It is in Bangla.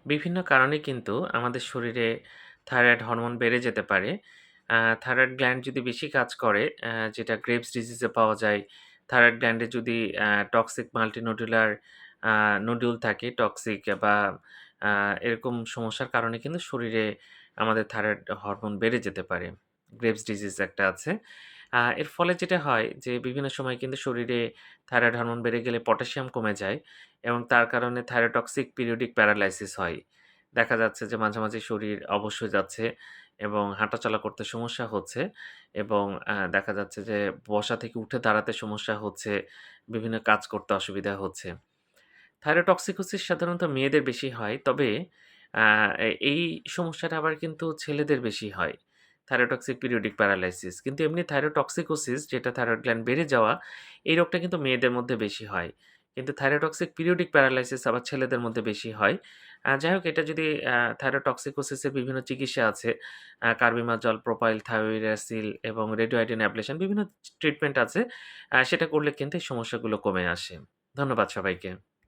বিভিন্ন কারণে কিন্তু আমাদের শরীরে থাইরয়েড হরমোন বেড়ে যেতে পারে। থাইরয়েড গ্ল্যান্ড যদি বেশি কাজ করে, যেটা গ্রেভস ডিজিজে পাওয়া যায়। থাইরয়েড গ্ল্যান্ডে যদি টক্সিক মাল্টিনোডুলার আ নোডিউল থাকে, টক্সিক বা আ এরকম সমস্যার কারণে কিন্তু শরীরে আমাদের থাইরয়েড হরমোন বেড়ে যেতে পারে। গ্রেভস ডিজিজ একটা আছে। এর ফলে যেটা হয় যে বিভিন্ন সময় কিন্তু শরীরে থাইরয়েড হরমোন বেড়ে গেলে পটাশিয়াম কমে যায়। এবং তার কারণে থাইরোটক্সিক পিরিয়ডিক প্যারালাইসিস হয়। দেখা যাচ্ছে যে মাঝে, মাঝে শরীর অবশ হয়ে যাচ্ছে এবং হাঁটাচলা করতে সমস্যা হচ্ছে এবং দেখা যাচ্ছে যে বসা থেকে উঠে দাঁড়াতে সমস্যা হচ্ছে, বিভিন্ন কাজ করতে অসুবিধা হচ্ছে। থাইরোটক্সিকোসিস সাধারণত মেয়েদের বেশি হয়। তবে আ এই সমস্যাটা আবার কিন্তু ছেলেদের বেশি হয়। Thyrotoxic periodic paralysis. কিন্তু এমনি থাইরোটক্সিকোসিস যেটা থাইরয়েড গ্ল্যান্ড বেড়ে যাওয়া, এই রোগটা কিন্তু মেয়েদের মধ্যে বেশি হয়। কিন্তু থাইরোটক্সিক পিরিয়ডিক প্যারালাইসিস আবার ছেলেদের মধ্যে বেশি হয়। যাই হোক এটা যদি থাইরোটক্সিকোসিস এর বিভিন্ন চিকিৎসা আছে। কার্বিমাজল, প্রোপাইল, থায়োইরাসিল এবং রেডিওআয়োডিন অ্যাবলেশন বিভিন্ন ট্রিটমেন্ট আছে। সেটা করলে কিন্তু এই সমস্যাগুলো কমে আসে। ধন্যবাদ সবাইকে।